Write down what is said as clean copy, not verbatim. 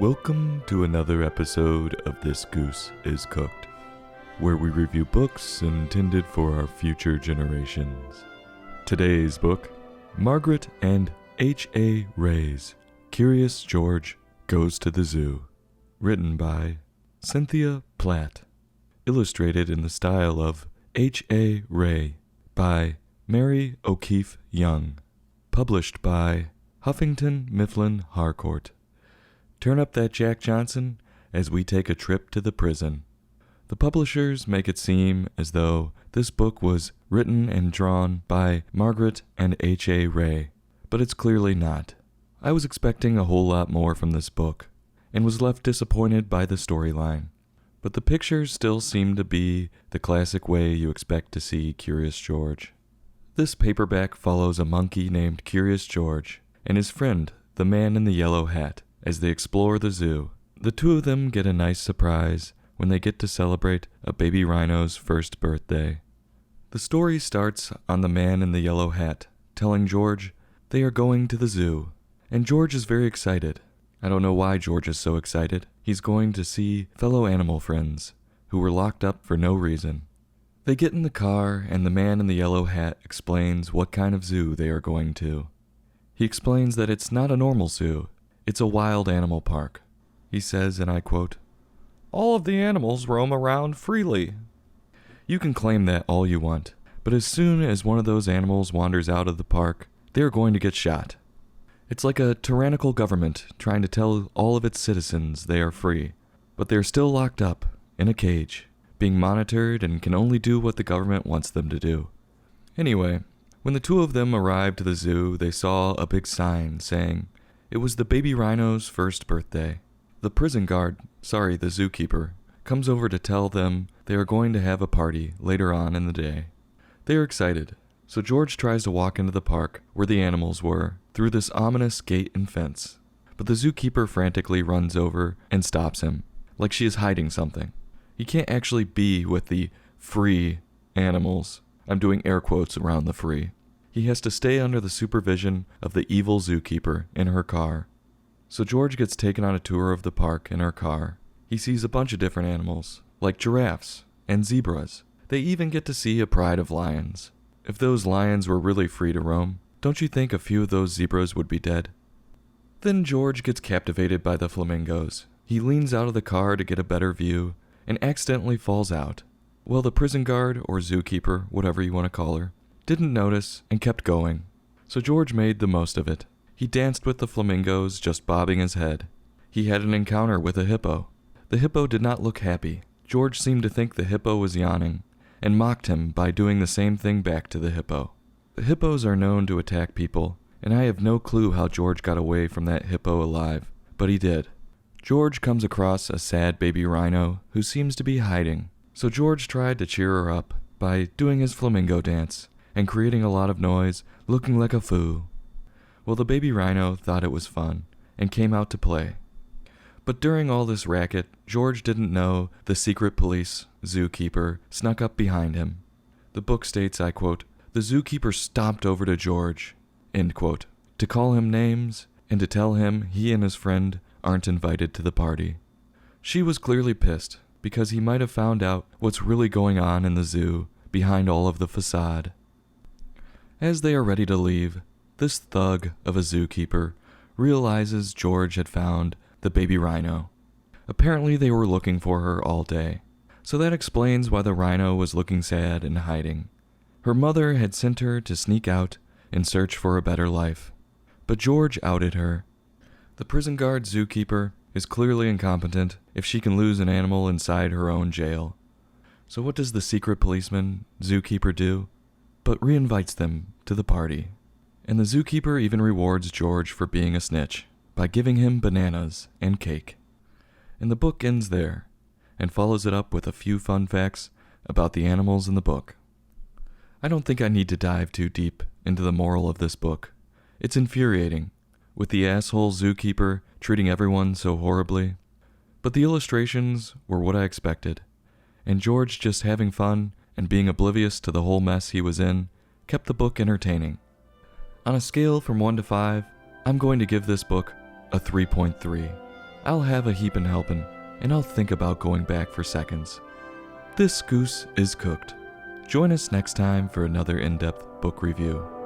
Welcome to another episode of This Goose is Cooked, where we review books intended for our future generations. Today's book, Margret and H.A.'s Curious George Goes to the Zoo, written by Cynthia Platt, illustrated in the style of H.A. Ray by Mary O'Keefe Young, published by Huffington Mifflin Harcourt. Turn up that Jack Johnson as we take a trip to the prison. The publishers make it seem as though this book was written and drawn by Margret and H.A. Ray, but it's clearly not. I was expecting a whole lot more from this book, and was left disappointed by the storyline. But the pictures still seem to be the classic way you expect to see Curious George. This paperback follows a monkey named Curious George and his friend, the man in the yellow hat, as they explore the zoo. The two of them get a nice surprise when they get to celebrate a baby rhino's first birthday. The story starts on the man in the yellow hat telling George they are going to the zoo, and George is very excited. I don't know why George is so excited. He's going to see fellow animal friends who were locked up for no reason. They get in the car, and the man in the yellow hat explains what kind of zoo they are going to. He explains that it's not a normal zoo. It's a wild animal park. He says, and I quote, "All of the animals roam around freely." You can claim that all you want, but as soon as one of those animals wanders out of the park, they are going to get shot. It's like a tyrannical government trying to tell all of its citizens they are free, but they're still locked up in a cage, being monitored and can only do what the government wants them to do. Anyway, when the two of them arrived to the zoo, they saw a big sign saying it was the baby rhino's first birthday. The the zookeeper, comes over to tell them they are going to have a party later on in the day. They are excited, so George tries to walk into the park where the animals were through this ominous gate and fence, but the zookeeper frantically runs over and stops him, like she is hiding something. He can't actually be with the free animals. I'm doing air quotes around the free. He has to stay under the supervision of the evil zookeeper in her car. So George gets taken on a tour of the park in her car. He sees a bunch of different animals, like giraffes and zebras. They even get to see a pride of lions. If those lions were really free to roam, don't you think a few of those zebras would be dead? Then George gets captivated by the flamingos. He leans out of the car to get a better view and accidentally falls out. Well, the prison guard, or zookeeper, whatever you want to call her, didn't notice and kept going. So George made the most of it. He danced with the flamingos, just bobbing his head. He had an encounter with a hippo. The hippo did not look happy. George seemed to think the hippo was yawning, and mocked him by doing the same thing back to the hippo. The hippos are known to attack people, and I have no clue how George got away from that hippo alive, but he did. George comes across a sad baby rhino who seems to be hiding, so George tried to cheer her up by doing his flamingo dance and creating a lot of noise, looking like a fool. Well, the baby rhino thought it was fun and came out to play. But during all this racket, George didn't know the secret police zookeeper snuck up behind him. The book states, I quote, "The zookeeper stomped over to George," end quote, to call him names and to tell him he and his friend aren't invited to the party. She was clearly pissed because he might have found out what's really going on in the zoo behind all of the facade. As they are ready to leave, this thug of a zookeeper realizes George had found the baby rhino. Apparently they were looking for her all day, so that explains why the rhino was looking sad and hiding. Her mother had sent her to sneak out and search for a better life, but George outed her. The prison guard zookeeper is clearly incompetent if she can lose an animal inside her own jail. So what does the secret policeman zookeeper do? But reinvites them to the party. And the zookeeper even rewards George for being a snitch by giving him bananas and cake. And the book ends there, and follows it up with a few fun facts about the animals in the book. I don't think I need to dive too deep into the moral of this book. It's infuriating, with the asshole zookeeper treating everyone so horribly. But the illustrations were what I expected, and George just having fun and being oblivious to the whole mess he was in kept the book entertaining. On a scale from 1 to 5, I'm going to give this book a 3.3. I'll have a heapin' helpin', and I'll think about going back for seconds. This goose is cooked. Join us next time for another in-depth book review.